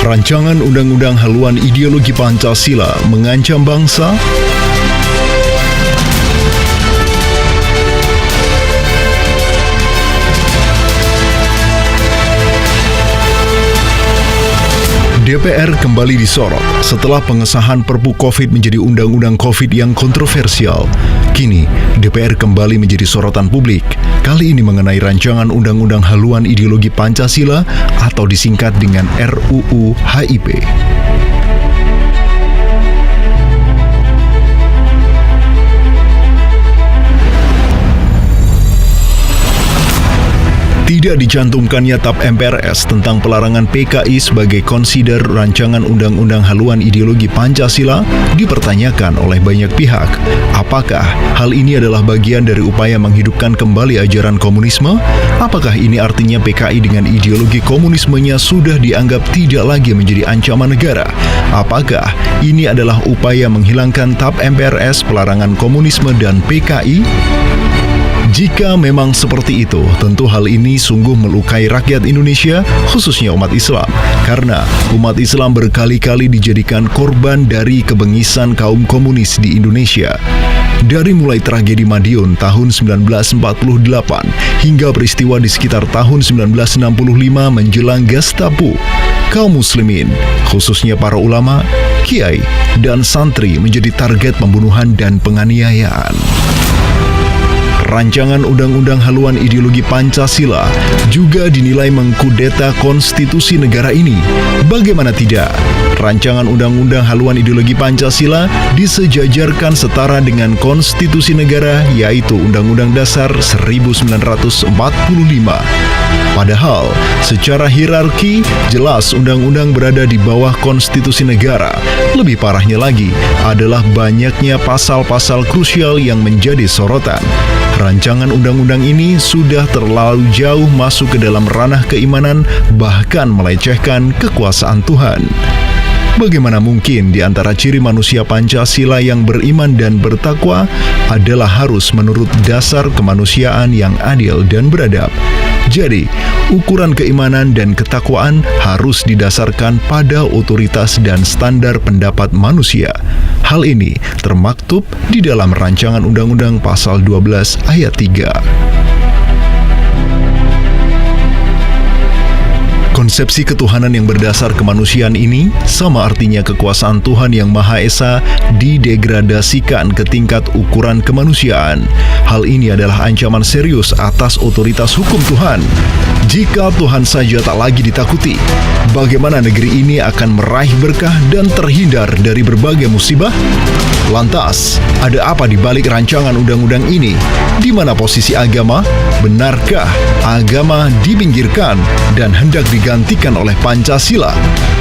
Rancangan undang-undang haluan ideologi Pancasila mengancam bangsa. DPR kembali disorot setelah pengesahan Perpu Covid menjadi undang-undang Covid yang kontroversial. Kini, DPR kembali menjadi sorotan publik. Kali ini mengenai rancangan undang-undang haluan ideologi Pancasila atau disingkat dengan RUU HIP. Tidak dicantumkannya TAP MPRS tentang pelarangan PKI sebagai konsider rancangan undang-undang haluan ideologi Pancasila dipertanyakan oleh banyak pihak. Apakah hal ini adalah bagian dari upaya menghidupkan kembali ajaran komunisme? Apakah ini artinya PKI dengan ideologi komunismenya sudah dianggap tidak lagi menjadi ancaman negara? Apakah ini adalah upaya menghilangkan TAP MPRS, pelarangan komunisme dan PKI? Jika memang seperti itu, tentu hal ini sungguh melukai rakyat Indonesia, khususnya umat Islam. Karena umat Islam berkali-kali dijadikan korban dari kebengisan kaum komunis di Indonesia. Dari mulai tragedi Madiun tahun 1948 hingga peristiwa di sekitar tahun 1965 menjelang Gestapo, kaum muslimin, khususnya para ulama, kiai, dan santri menjadi target pembunuhan dan penganiayaan. Rancangan undang-undang haluan ideologi Pancasila juga dinilai mengkudeta konstitusi negara ini. Bagaimana tidak? Rancangan undang-undang haluan ideologi Pancasila disejajarkan setara dengan konstitusi negara, yaitu Undang-Undang Dasar 1945. Padahal, secara hierarki, jelas undang-undang berada di bawah konstitusi negara. Lebih parahnya lagi adalah banyaknya pasal-pasal krusial yang menjadi sorotan. Rancangan undang-undang ini sudah terlalu jauh masuk ke dalam ranah keimanan, bahkan melecehkan kekuasaan Tuhan. Bagaimana mungkin di antara ciri manusia Pancasila yang beriman dan bertakwa adalah harus menurut dasar kemanusiaan yang adil dan beradab. Jadi, ukuran keimanan dan ketakwaan harus didasarkan pada otoritas dan standar pendapat manusia. Hal ini termaktub di dalam rancangan undang-undang pasal 12 ayat 3. Konsepsi ketuhanan yang berdasar kemanusiaan ini sama artinya kekuasaan Tuhan yang Maha Esa didegradasikan ke tingkat ukuran kemanusiaan. Hal ini adalah ancaman serius atas otoritas hukum Tuhan. Jika Tuhan saja tak lagi ditakuti, bagaimana negeri ini akan meraih berkah dan terhindar dari berbagai musibah? Lantas, ada apa di balik rancangan undang-undang ini? Di mana posisi agama? Benarkah agama dipinggirkan dan hendak digantikan oleh Pancasila?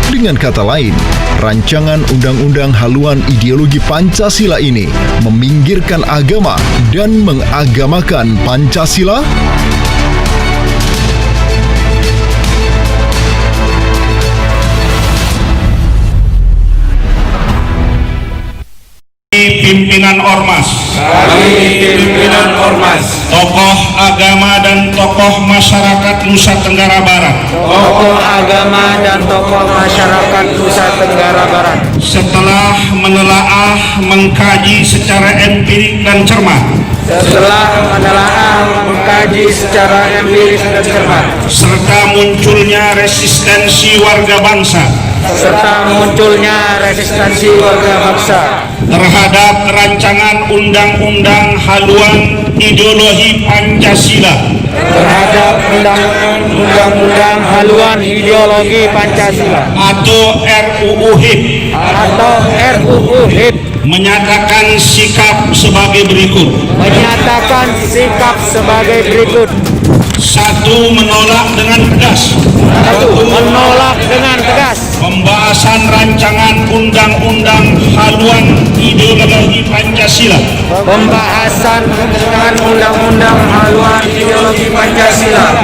Dengan kata lain, rancangan undang-undang haluan ideologi Pancasila ini meminggirkan agama dan mengagamakan Pancasila? Pimpinan Ormas, tokoh agama dan tokoh masyarakat Nusa Tenggara Barat, setelah menelaah, mengkaji secara empirik dan cermat, serta munculnya resistensi warga bangsa terhadap rancangan undang-undang haluan ideologi Pancasila atau RUU HIP menyatakan sikap sebagai berikut. 1. Menolak dengan tegas pembahasan rancangan undang-undang haluan ideologi Pancasila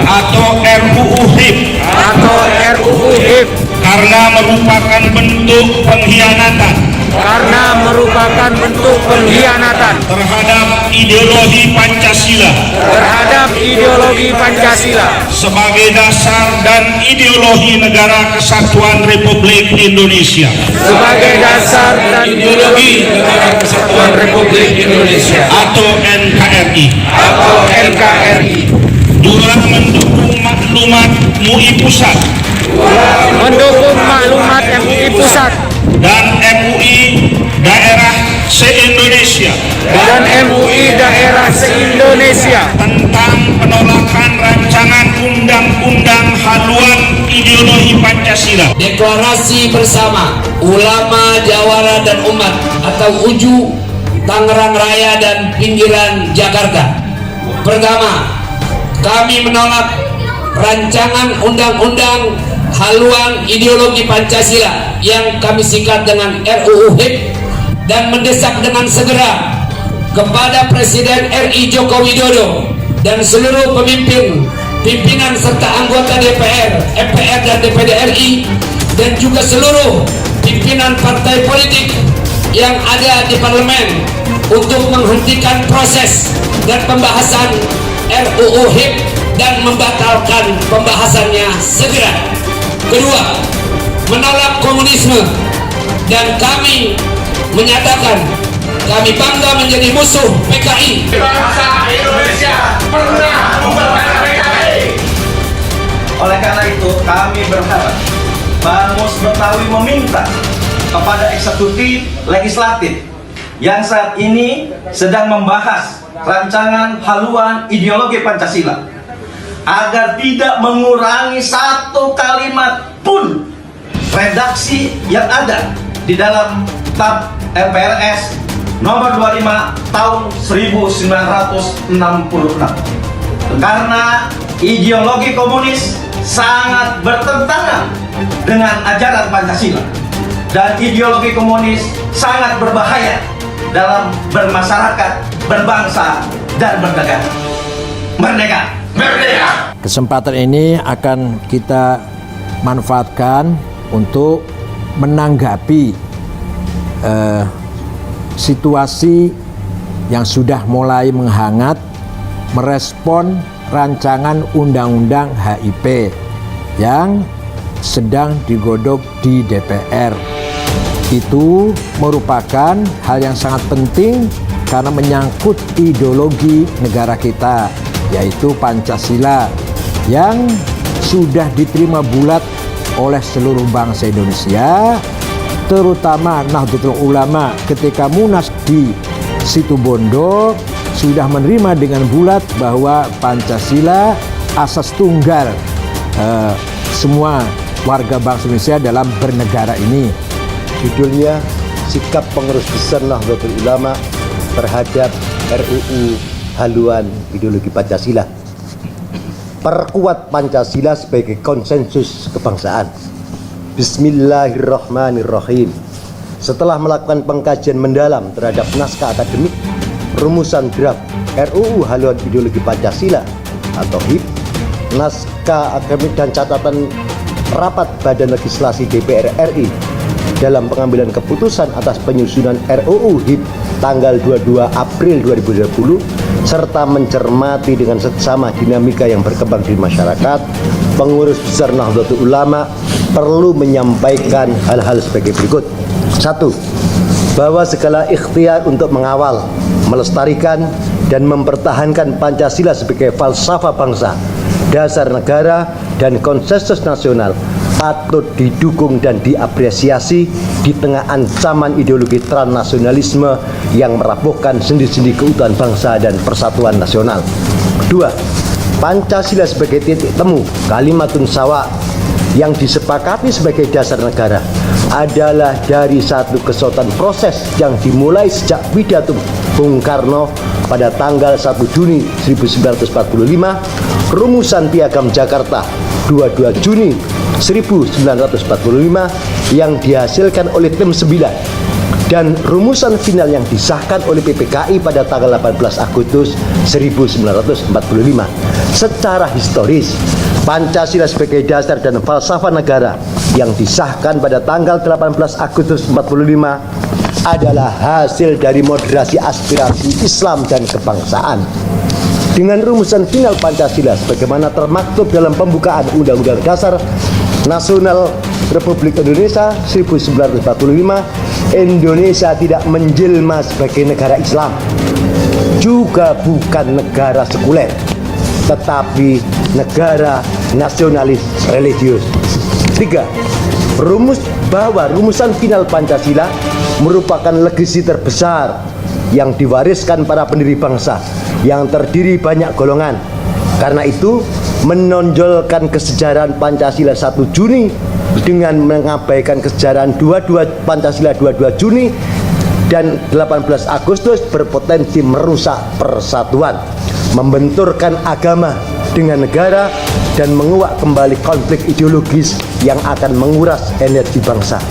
atau RUU HIP karena merupakan bentuk bentuk pengkhianatan terhadap ideologi Pancasila sebagai dasar dan ideologi Negara Kesatuan Republik Indonesia atau NKRI. Dua, mendukung maklumat MUI Pusat dan MUI daerah se-Indonesia tentang penolakan rancangan undang-undang haluan ideologi Pancasila. Deklarasi bersama Ulama Jawara dan Umat atau UJU Tangerang Raya dan Pinggiran Jakarta. Pertama, kami menolak rancangan undang-undang haluan ideologi Pancasila yang kami singkat dengan RUU HIP dan mendesak dengan segera kepada Presiden RI Joko Widodo dan seluruh pimpinan serta anggota DPR, MPR dan DPD RI dan juga seluruh pimpinan partai politik yang ada di parlemen untuk menghentikan proses dan pembahasan RUU HIP dan membatalkan pembahasannya segera. Kedua, menolak komunisme, dan kami menyatakan kami bangga menjadi musuh PKI. Bangsa Indonesia pernah memberontak PKI. Oleh karena itu kami berharap Bamus Betawi meminta kepada eksekutif legislatif yang saat ini sedang membahas rancangan haluan ideologi Pancasila agar tidak mengurangi satu kalimat pun redaksi yang ada di dalam TAP MPRS nomor 25 tahun 1966, karena ideologi komunis sangat bertentangan dengan ajaran Pancasila dan ideologi komunis sangat berbahaya dalam bermasyarakat, berbangsa dan bernegara. Merdeka! Merdeka! Kesempatan ini akan kita manfaatkan untuk menanggapi situasi yang sudah mulai menghangat, merespon rancangan undang-undang HIP yang sedang digodok di DPR. Itu merupakan hal yang sangat penting karena menyangkut ideologi negara kita, yaitu Pancasila, yang sudah diterima bulat oleh seluruh bangsa Indonesia, terutama Nahdlatul Ulama ketika Munas di Situbondo sudah menerima dengan bulat bahwa Pancasila asas tunggal semua warga bangsa Indonesia dalam bernegara ini. Judulnya Sikap Pengurus Besar Nahdlatul Ulama terhadap RUU Haluan Ideologi Pancasila. Perkuat Pancasila sebagai konsensus kebangsaan. Bismillahirrahmanirrahim. Setelah melakukan pengkajian mendalam terhadap naskah akademik, rumusan draft RUU Haluan Ideologi Pancasila atau HIP, naskah akademik dan catatan rapat Badan Legislasi DPR RI dalam pengambilan keputusan atas penyusunan RUU HIP tanggal 22 April 2020, serta mencermati dengan seksama dinamika yang berkembang di masyarakat, pengurus besar Nahdlatul Ulama perlu menyampaikan hal-hal sebagai berikut. 1. Bahwa segala ikhtiar untuk mengawal, melestarikan, dan mempertahankan Pancasila sebagai falsafah bangsa, dasar negara, dan konsensus nasional patut didukung dan diapresiasi di tengah ancaman ideologi transnasionalisme yang merapuhkan sendi-sendi keutuhan bangsa dan persatuan nasional. 2. Pancasila sebagai titik temu kalimatun sawa yang disepakati sebagai dasar negara adalah dari satu kesulitan proses yang dimulai sejak pidato Bung Karno pada tanggal 1 Juni 1945, rumusan Piagam Jakarta 22 Juni 1945 yang dihasilkan oleh tim 9, dan rumusan final yang disahkan oleh PPKI pada tanggal 18 Agustus 1945. Secara historis, Pancasila sebagai dasar dan falsafah negara yang disahkan pada tanggal 18 Agustus 45 adalah hasil dari moderasi aspirasi Islam dan kebangsaan. Dengan rumusan final Pancasila sebagaimana termaktub dalam pembukaan Undang-Undang Dasar Nasional Republik Indonesia 1945, Indonesia tidak menjelma sebagai negara Islam, juga bukan negara sekuler, tetapi negara nasionalis religius. 3. Rumusan final Pancasila merupakan legasi terbesar yang diwariskan para pendiri bangsa yang terdiri banyak golongan. Karena itu, menonjolkan kesejarahan Pancasila 1 Juni dengan mengabaikan kesejarahan 22 Pancasila 22 Juni dan 18 Agustus berpotensi merusak persatuan, membenturkan agama dengan negara, dan menguak kembali konflik ideologis yang akan menguras energi bangsa.